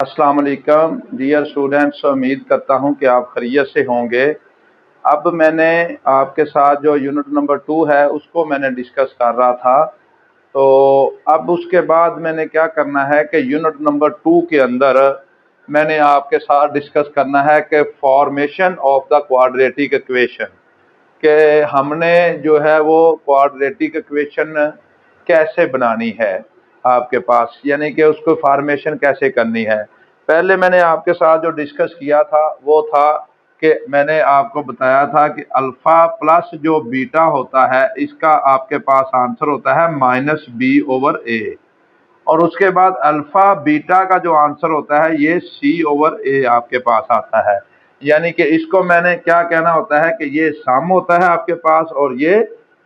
अस्सलाम वालेकुम dear students, उम्मीद करता हूं कि आप खैरियत से होंगे। अब मैंने आपके साथ जो यूनिट नंबर 2 है उसको मैंने डिस्कस कर रहा था। तो अब उसके बाद मैंने क्या करना है कि यूनिट नंबर 2 के अंदर मैंने आपके साथ डिस्कस करना है कि formation of the quadratic equation, कि हमने जो है वो क्वाड्रेटिक इक्वेशन कैसे बनानी है आपके पास, यानी कि उसको फॉर्मेशन कैसे करनी है। पहले मैंने आपके साथ जो डिस्कस किया था वो था कि मैंने आपको बताया था कि अल्फ़ा प्लस जो बीटा होता है इसका आपके पास आंसर होता है -b/a, और उसके बाद अल्फ़ा बीटा का जो आंसर होता है ये c/a आपके पास आता है। यानी कि इसको मैंने क्या कहना होता है कि ये सम होता है आपके पास और ये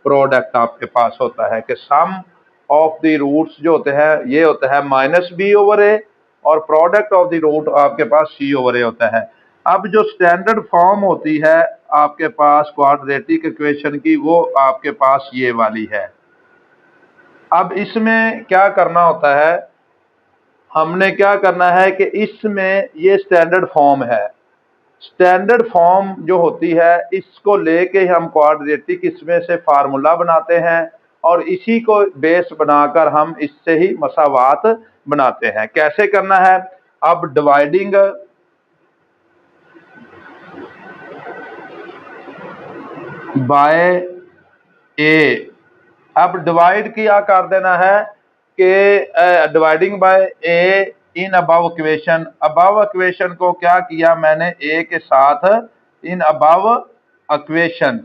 प्रोडक्ट आपके पास होता है, कि सम ऑफ द रूट्स जो होते हैं ये होता है -b/a और प्रोडक्ट ऑफ द रूट आपके पास c/a होता है। अब जो स्टैंडर्ड फॉर्म होती है आपके पास क्वाड्रेटिक इक्वेशन की वो आपके पास ये वाली है। अब इसमें क्या करना होता है, हमने क्या करना है कि इसमें ये स्टैंडर्ड फॉर्म है। स्टैंडर्ड फॉर्म जो होती है इसको लेके हम क्वाड्रेटिक इसमें से फार्मूला बनाते हैं और इसी को बेस बनाकर हम इससे ही मसावात बनाते हैं। कैसे करना है, अब डिवाइडिंग बाय ए, अब डिवाइड किया कर देना है कि dividing by A in above equation. Above equation को क्या किया मैंने ए के साथ इन अबव इक्वेशन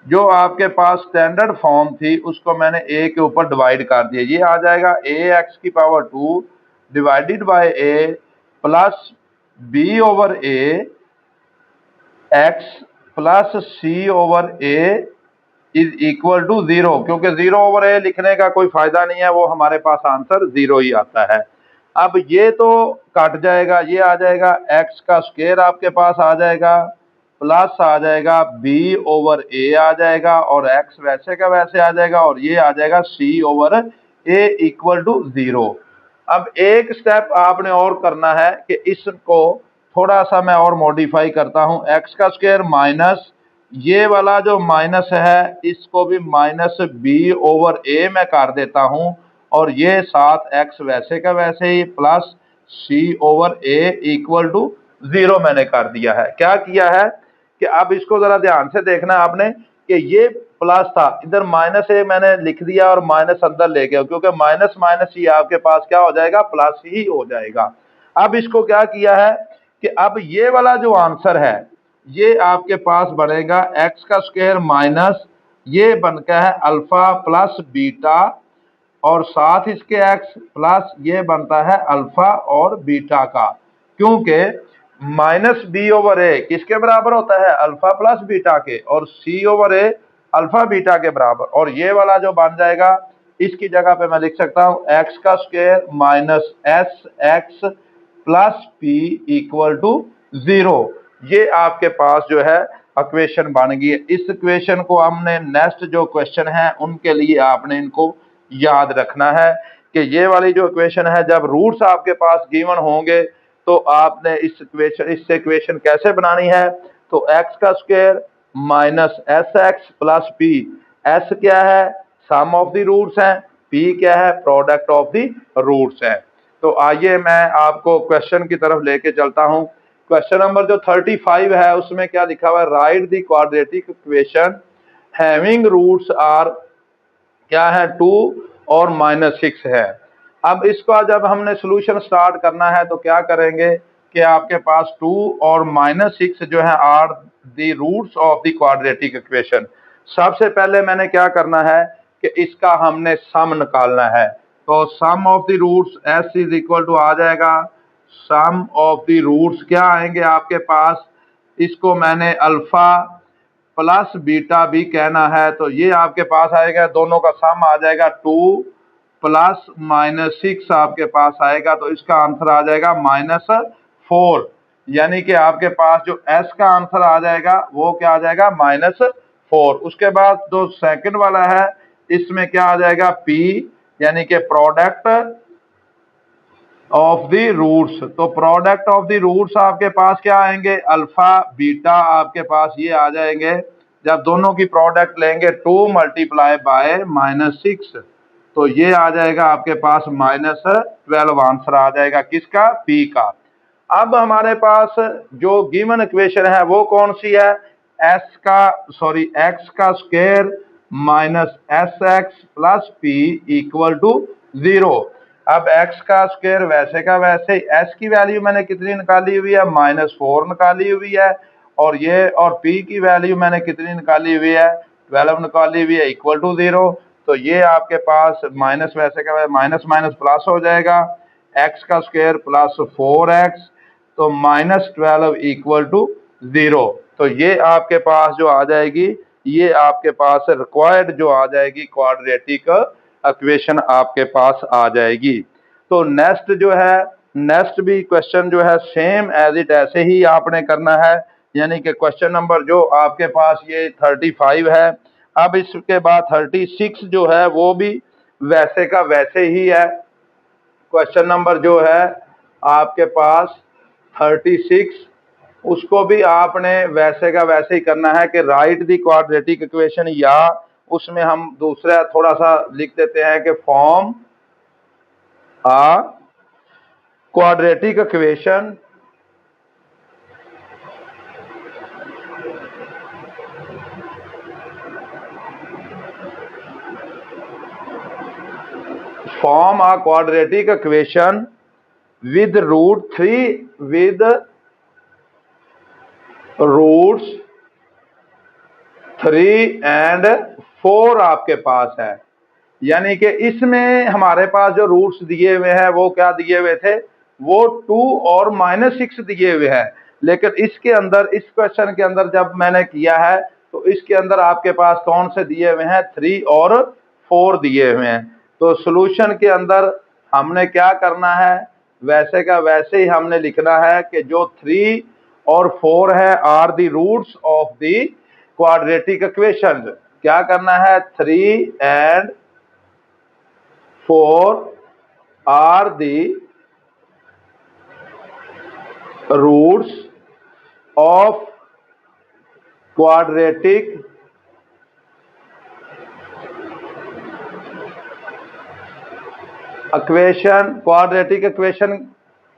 जो आपके पास स्टैंडर्ड फॉर्म थी उसको मैंने ए के ऊपर डिवाइड कर दिया। ये आ जाएगा ax⁻² divided by a plus b/a x plus c/a is equal to 0, क्योंकि 0/a लिखने का कोई फायदा नहीं है, वो हमारे पास आंसर 0 ही आता है। अब ये तो कट जाएगा, ये आ जाएगा x का स्क्वायर आपके पास आ जाएगा, प्लस आ जाएगा b/a आ जाएगा और x वैसे का वैसे आ जाएगा और ये आ जाएगा c/a इक्वल टू 0। अब एक स्टेप आपने और करना है कि इसको थोड़ा सा मैं और मॉडिफाई करता हूं। x का स्क्वायर माइनस ये वाला जो माइनस है इसको भी -b/a में कर देता हूं और ये साथ x वैसे का वैसे ही प्लस c/a इक्वल टू 0 मैंने कर दिया है। क्या किया है कि अब इसको जरा ध्यान से देखना आपने कि ये प्लस था, इधर -a मैंने लिख दिया और माइनस अंदर ले गया, क्योंकि माइनस माइनस ही आपके पास क्या हो जाएगा, प्लस ही हो जाएगा। अब इसको क्या किया है कि अब ये वाला जो आंसर है ये आपके पास बनेगा x का स्क्वायर माइनस ये बनता है अल्फा प्लस बीटा और साथ इसके x प्लस ये बनता है अल्फा और बीटा का, क्योंकि -b/a किसके बराबर होता है, अल्फा प्लस बीटा के, और c/a अल्फा बीटा के बराबर। और ये वाला जो बन जाएगा इसकी जगह पे मैं लिख सकता हूं x का square minus sx plus p equal to 0। ये आपके पास जो है इक्वेशन बन गई है। इस इक्वेशन को हमने नेक्स्ट जो क्वेश्चन है उनके लिए आपने इनको याद रखना है कि ये वाली जो इक्वेशन है जब रूट्स आपके पास गिवन होंगे तो आपने इससे इक्वेशन कैसे बनानी है, तो x का square minus sx plus p, s क्या है, सम ऑफ द रूट्स है, p क्या है, प्रोडक्ट ऑफ द रूट्स है। तो आइए मैं आपको क्वेश्चन की तरफ लेके चलता हूं। क्वेश्चन नंबर जो 35 है उसमें क्या लिखा हुआ है, write the quadratic equation having roots are क्या है 2 और -6 है। अब इसका जब हमने सॉल्यूशन स्टार्ट करना है तो क्या करेंगे कि आपके पास 2 और -6 जो है are the roots of the quadratic equation. सबसे पहले मैंने क्या करना है कि इसका हमने सम निकालना है। तो sum of the roots s is equal to आ जाएगा, सम ऑफ द रूट्स क्या आएंगे आपके पास, इसको मैंने अल्फा प्लस बीटा भी कहना है, तो ये आपके पास आएगा, दोनों का सम आ जाएगा 2 प्लस -6 आपके पास आएगा, तो इसका आंसर आ जाएगा -4। यानी कि आपके पास जो s का आंसर आ जाएगा वो क्या आ जाएगा, -4। उसके बाद जो सेकंड वाला है इसमें क्या आ जाएगा, p यानी कि प्रोडक्ट ऑफ द रूट्स। तो प्रोडक्ट ऑफ द रूट्स आपके पास क्या आएंगे, अल्फा बीटा आपके पास ये आ जाएंगे। जब दोनों की प्रोडक्ट लेंगे 2 मल्टीप्लाई बाय -6, तो ये आ जाएगा आपके पास -12 आंसर आ जाएगा किसका, पी का। अब हमारे पास जो गिवन इक्वेशन है वो कौन सी है, एक्स का square minus s x plus p equal to 0। अब x का स्क्वायर वैसे का वैसे, s की वैल्यू मैंने कितनी निकाली हुई है, -4 निकाली हुई है, और ये और p की वैल्यू मैंने कितनी निकाली हुई है, 12 निकाली हुई है, इक्वल टू 0। तो ये आपके पास माइनस वैसे का माइनस माइनस प्लस हो जाएगा, x का स्क्वायर प्लस 4x, तो -12 इक्वल टू 0। तो ये आपके पास जो आ जाएगी, ये आपके पास रिक्वायर्ड जो आ जाएगी क्वाड्रेटिक इक्वेशन आपके पास आ जाएगी। तो नेक्स्ट जो है, नेक्स्ट भी क्वेश्चन जो है सेम एज इट ऐसे ही आपने करना है, यानी कि क्वेश्चन नंबर जो आपके पास ये 35 है। अब इसके बाद 36 जो है वो भी वैसे का वैसे ही है। क्वेश्चन नंबर जो है आपके पास 36, उसको भी आपने वैसे का वैसे ही करना है कि राइट द क्वाड्रेटिक इक्वेशन, या उसमें हम दूसरा थोड़ा सा लिख देते हैं कि form a quadratic equation form a quadratic equation with roots 3 and 4 आपके पास है। यानी कि इसमें हमारे पास जो रूट्स दिए हुए हैं वो क्या दिए हुए थे, वो 2 और -6 दिए हुए हैं। लेकिन इसके अंदर, इस क्वेश्चन के अंदर जब मैंने किया है तो इसके अंदर आपके पास कौन से दिए हुए हैं, 3 और 4 दिए हुए हैं। तो सॉल्यूशन के अंदर हमने क्या करना है, वैसे का वैसे ही हमने लिखना है कि जो 3 और 4 है are the roots of the quadratic equation. क्या करना है, 3 and 4 are the roots of quadratic equation. Quadratic equation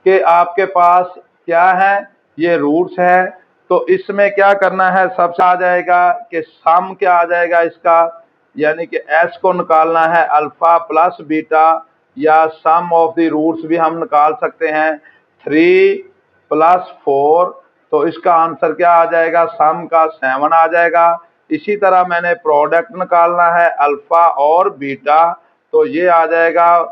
के आपके पास क्या है, ये रूट्स है। तो इसमें क्या करना है, सबसे आ जाएगा कि सम क्या आ जाएगा इसका, यानी कि s को निकालना है अल्फा प्लस बीटा, या सम ऑफ द रूट्स भी हम निकाल सकते हैं 3 + 4। तो इसका आंसर क्या आ जाएगा, सम का 7 आ जाएगा। इसी तरह मैंने प्रोडक्ट निकालना है अल्फा और बीटा, तो ये आ जाएगा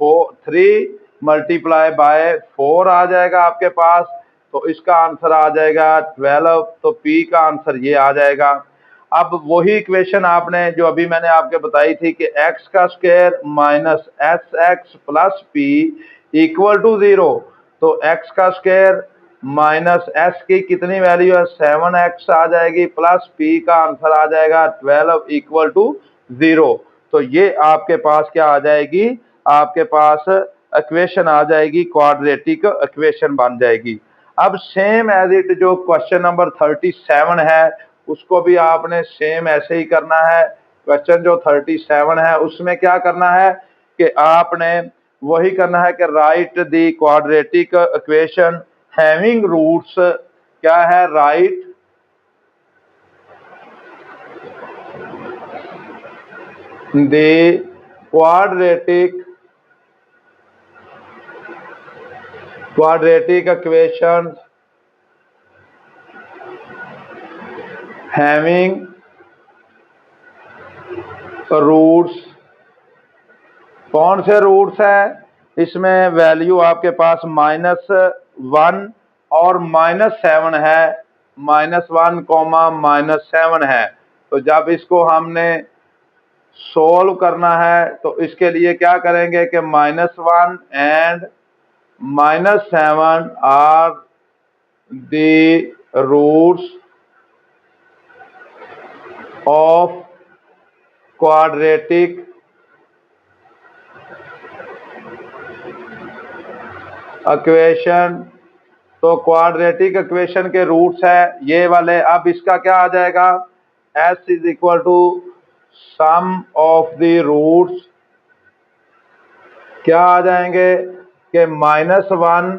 3 मल्टीप्लाई बाय 4 आ जाएगा आपके पास। तो इसका आंसर आ जाएगा 12। तो पी का आंसर ये आ जाएगा। अब वही इक्वेशन आपने जो अभी मैंने आपके बताई थी कि x का square minus s x plus p equal to 0। तो x का स्क्वायर माइनस s की कितनी वैल्यू है, 7x आ जाएगी, प्लस p का आंसर आ जाएगा 12 इक्वल टू 0। तो ये आपके पास क्या आ जाएगी, आपके पास इक्वेशन आ जाएगी, क्वाड्रेटिक इक्वेशन बन जाएगी। अब सेम एज इट जो क्वेश्चन नंबर 37 है उसको भी आपने सेम ऐसे ही करना है। क्वेश्चन जो 37 है उसमें क्या करना है कि आपने वही करना है कि write the quadratic equation having roots, क्या है, write the quadratic equation having roots. कौन से रूट्स है, इसमें वैल्यू आपके पास -1 और -7 है, -1, -7 है। तो जब इसको हमने सोल्व करना है तो इसके लिए क्या करेंगे कि -1 and -7 are the roots of quadratic equation, तो क्वाड्रेटिक इक्वेशन के रूट्स है ये वाले। अब इसका क्या आ जाएगा, s is equal to sum of the roots, क्या आ जाएंगे कि -1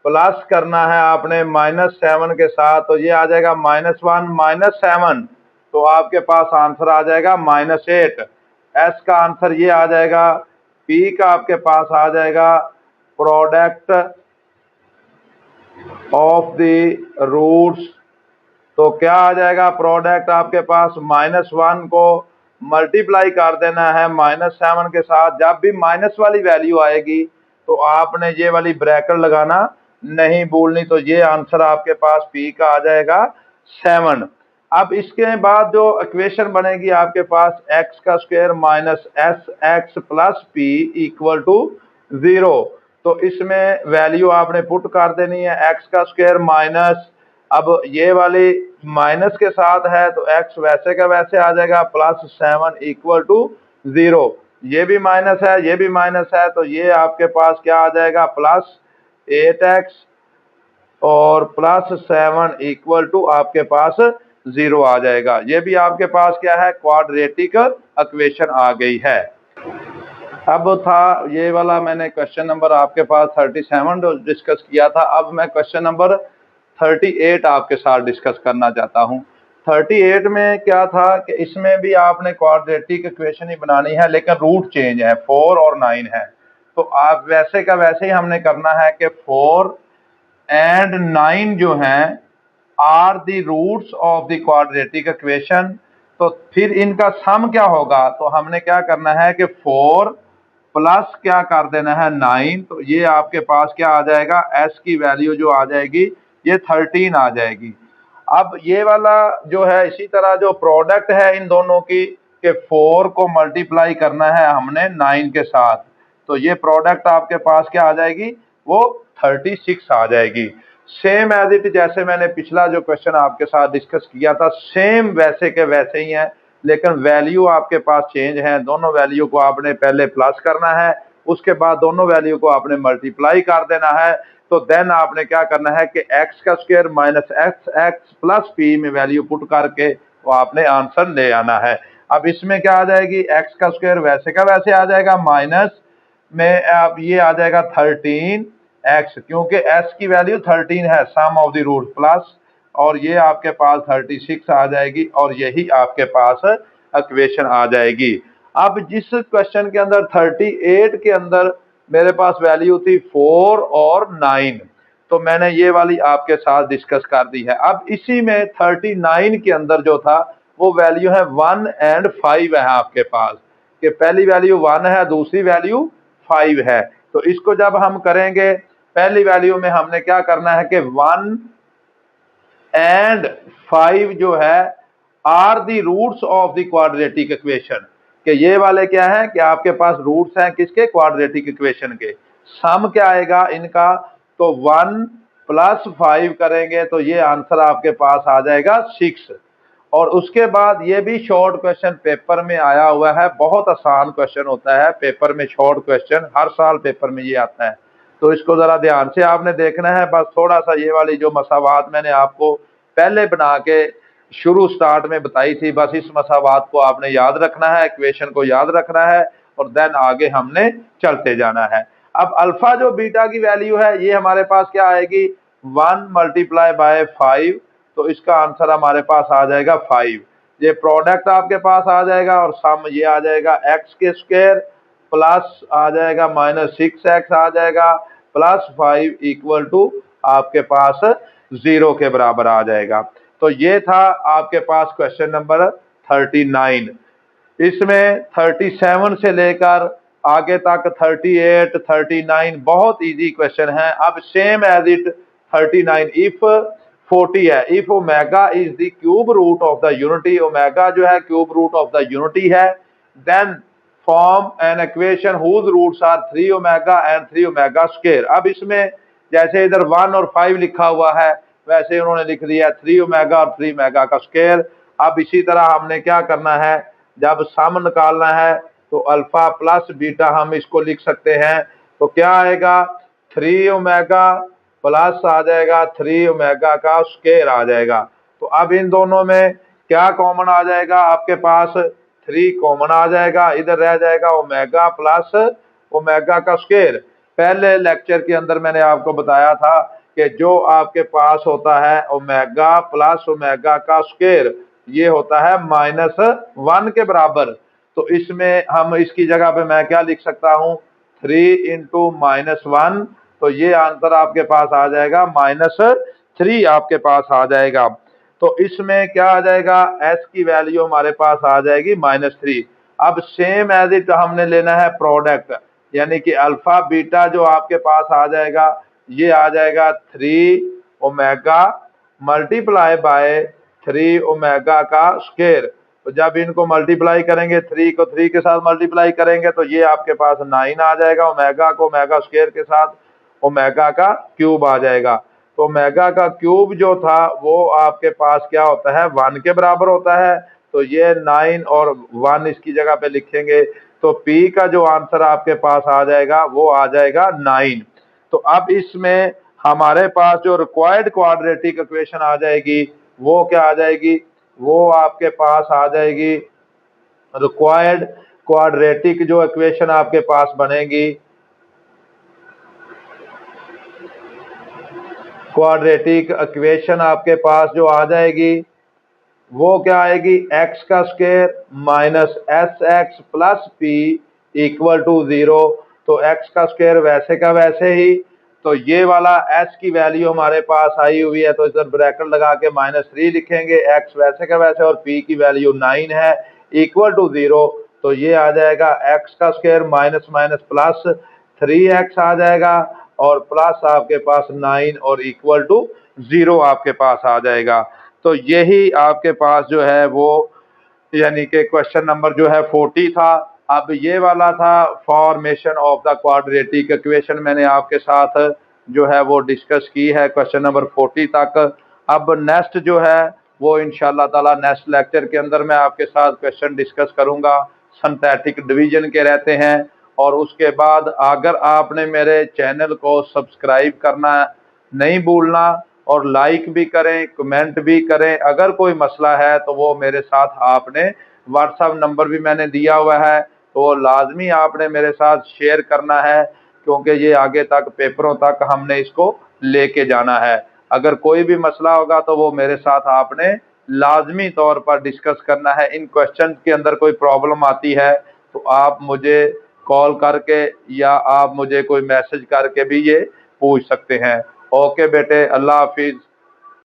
प्लस करना है आपने -7 के साथ, तो ये आ जाएगा -1 -7, तो आपके पास आंसर आ जाएगा -8। एस का आंसर ये आ जाएगा। पी का आपके पास आ जाएगा प्रोडक्ट ऑफ द रूट्स, तो क्या आ जाएगा प्रोडक्ट आपके पास, -1 को मल्टीप्लाई कर देना है -7 के साथ। जब भी माइनस वाली वैल्यू आएगी तो आपने ये वाली ब्रैकेट लगाना नहीं भूलनी, तो ये आंसर आपके पास पी का आ जाएगा 7। अब इसके बाद जो इक्वेशन बनेगी आपके पास एक्स का square minus s x plus p equal to 0, तो इसमें वैल्यू आपने पुट कर देनी है। एक्स का स्क्वायर माइनस, अब ये वाली माइनस के साथ है तो x वैसे का वैसे आ जाएगा +7 इक्वल टू 0। ये भी माइनस है, ये भी माइनस है, तो ये आपके पास क्या आ जाएगा +8x और +7 इक्वल टू आपके पास 0 आ जाएगा। ये भी आपके पास क्या है, क्वाड्रेटिक इक्वेशन आ गई है। अब था ये वाला, मैंने क्वेश्चन नंबर आपके पास 37 डिस्कस किया था। अब मैं क्वेश्चन नंबर 38 आपके साथ डिस्कस करना चाहता हूँ। 38 में क्या था कि इसमें भी आपने क्वाड्रेटिक इक्वेशन ही बनानी है, लेकिन रूट चेंज है, 4 और 9 है। तो आप वैसे का वैसे ही हमने करना है कि 4 एंड 9 जो हैं are the roots of the quadratic equation, तो फिर इनका सम क्या होगा, तो हमने क्या करना है कि 4 प्लस क्या कर देना है 9, तो ये आपके पास क्या आ जाएगा, s की वैल्यू जो आ जाएगी ये 13 आ जाएगी। अब ये वाला जो है, इसी तरह जो प्रोडक्ट है इन दोनों की कि 4 को मल्टीप्लाई करना है हमने 9 के साथ, तो ये प्रोडक्ट आपके पास क्या आ जाएगी, वो 36 आ जाएगी। सेम एज इट, जैसे मैंने पिछला जो क्वेश्चन आपके साथ डिस्कस किया था सेम वैसे के वैसे ही है, लेकिन वैल्यू आपके पास चेंज है। दोनों वैल्यू को आपने पहले प्लस करना है, उसके बाद दोनों वैल्यू को आपने मल्टीप्लाई कर देना है, तो देन आपने क्या करना है कि एक्स का square minus x x plus P में वैल्यू पुट करके वो आपने आंसर ले आना है। अब इसमें क्या आ जाएगी, एक्स का स्क्वायर वैसे का वैसे आ जाएगा, माइनस में अब ये आ जाएगा 13x, क्योंकि s की वैल्यू 13 है, सम ऑफ द रूट प्लस, और ये आपके पास 36 आ जाएगी, और यही आपके पास इक्वेशन आ जाएगी। अब जिस क्वेश्चन के अंदर 38 के अंदर मेरे पास वैल्यू थी 4 और 9, तो मैंने ये वाली आपके साथ डिस्कस कर दी है। अब इसी में 39 के अंदर जो था वो वैल्यू है 1 एंड 5 है आपके पास, कि पहली वैल्यू 1 है, दूसरी वैल्यू 5 है। तो इसको जब हम करेंगे, पहली वैल्यू में हमने क्या करना है कि 1 एंड 5 जो है are the roots of the quadratic equation, कि ये वाले क्या है कि आपके पास रूट्स हैं किसके, क्वाड्रेटिक इक्वेशन के। सम क्या आएगा इनका, तो 1 प्लस 5 करेंगे तो ये आंसर आपके पास आ जाएगा 6। और उसके बाद ये भी शॉर्ट क्वेश्चन पेपर में आया हुआ है, बहुत आसान क्वेश्चन होता है पेपर में, शॉर्ट क्वेश्चन हर साल पेपर में ये आता है, तो इसको जरा ध्यान से आपने देखना है। बस थोड़ा सा ये वाली जो मसावात मैंने आपको पहले बना के शुरू स्टार्ट में बताई थी, बस इस मसावात को आपने याद रखना है, इक्वेशन को याद रखना है, और देन आगे हमने चलते जाना है। अब अल्फा जो बीटा की वैल्यू है ये हमारे पास क्या आएगी, 1 मल्टीप्लाई बाय 5, तो इसका आंसर हमारे पास आ जाएगा 5। ये प्रोडक्ट आपके पास आ जाएगा, और सम ये आ जाएगा एक्स के स्क्वायर प्लस आ जाएगा -6x आ जाएगा प्लस 5 इक्वल टू आपके पास 0 के बराबर आ जाएगा। तो ये था आपके पास क्वेश्चन नंबर 39। इसमें 37 से लेकर आगे तक 38, 39 बहुत इजी क्वेश्चन है। अब सेम एज इट 39 इफ 40 है, if omega is the cube root of the unity, omega जो है cube root of the unity है, then form an equation whose roots are 3 omega and 3 omega square. अब इसमें जैसे इधर 1 और 5 लिखा हुआ है, वैसे उन्होंने लिख दिया 3 ओमेगा और 3 ओमेगा का स्क्वायर। अब इसी तरह हमने क्या करना है, जब सम निकालना है तो अल्फा प्लस बीटा हम इसको लिख सकते हैं, तो क्या आएगा 3 ओमेगा प्लस आ जाएगा 3 ओमेगा का स्क्वायर आ जाएगा। तो अब इन दोनों में क्या कॉमन आ जाएगा, आपके पास 3 कॉमन आ जाएगा, इधर रह जाएगा ओमेगा प्लस ओमेगा का स्क्वायर। पहले लेक्चर के अंदर मैंने आपको बताया था कि जो आपके पास होता है ओमेगा प्लस ओमेगा का स्क्वायर, ये होता है -1 के बराबर। तो इसमें हम इसकी जगह पे मैं क्या लिख सकता हूं, 3 इंटू -1, तो ये आंसर आपके पास आ जाएगा -3 आपके पास आ जाएगा। तो इसमें क्या आ जाएगा, s की वैल्यू हमारे पास आ जाएगी -3। अब सेम एज इट हमने लेना है प्रोडक्ट, यानी कि अल्फा बीटा जो आपके पास आ जाएगा, ये आ जाएगा 3 ओमेगा मल्टीप्लाई बाय 3 ओमेगा का स्क्वायर। तो जब इनको मल्टीप्लाई करेंगे, 3 को 3 के साथ मल्टीप्लाई करेंगे तो ये आपके पास 9 आ जाएगा, ओमेगा को ओमेगा स्क्वायर के साथ ओमेगा का क्यूब आ जाएगा। तो ओमेगा का क्यूब जो था वो आपके पास क्या होता है, 1 के बराबर होता है। तो ये 9 और 1 इसकी जगह पे लिखेंगे, तो P का जो आंसर आपके पास आ जाएगा वो आ जाएगा 9। तो अब इसमें हमारे पास जो रिक्वायर्ड क्वाड्रेटिक इक्वेशन आ जाएगी वो क्या आ जाएगी, वो आपके पास आ जाएगी रिक्वायर्ड क्वाड्रेटिक जो इक्वेशन आपके पास बनेगी, क्वाड्रेटिक इक्वेशन आपके पास जो आ जाएगी वो क्या आएगी, x का square minus s x plus p equal to 0। तो x का स्क्वायर वैसे का वैसे ही, तो ये वाला s की वैल्यू हमारे पास आई हुई है, तो इधर ब्रैकेट लगा के -3 लिखेंगे, x वैसे का वैसे और p की वैल्यू 9 है, इक्वल टू 0। तो ये आ जाएगा x का square minus minus plus 3x आ जाएगा और प्लस आपके पास 9 और इक्वल टू 0 आपके पास आ जाएगा। तो यही आपके पास जो है वो यानी कि क्वेश्चन नंबर जो है 40 था। अब ये वाला था formation of the quadratic equation, मैंने आपके साथ जो है वो डिस्कस की है क्वेश्चन नंबर 40 तक। अब नेक्स्ट जो है वो इंशाल्लाह ताला नेक्स्ट लेक्चर के अंदर मैं आपके साथ क्वेश्चन डिस्कस करूंगा, सिंथेटिक डिवीजन के रहते हैं। और उसके बाद अगर आपने मेरे चैनल को सब्सक्राइब करना नहीं भूलना और लाइक भी करें, कमेंट भी करें। अगर कोई मसला है तो वो मेरे साथ आपने व्हाट्सएप नंबर भी मैंने दिया हुआ है, तो वो लाजमी आपने मेरे साथ शेयर करना है, क्योंकि ये आगे तक पेपरों तक हमने इसको लेके जाना है। अगर कोई भी मसला होगा तो वो मेरे साथ आपने लाजमी तौर पर डिस्कस करना है। इन क्वेश्चन के अंदर कोई प्रॉब्लम आती है तो आप मुझे कॉल करके या आप मुझे कोई मैसेज करके भी ये पूछ सकते हैं। ओके बेटे, अल्लाह हाफिज।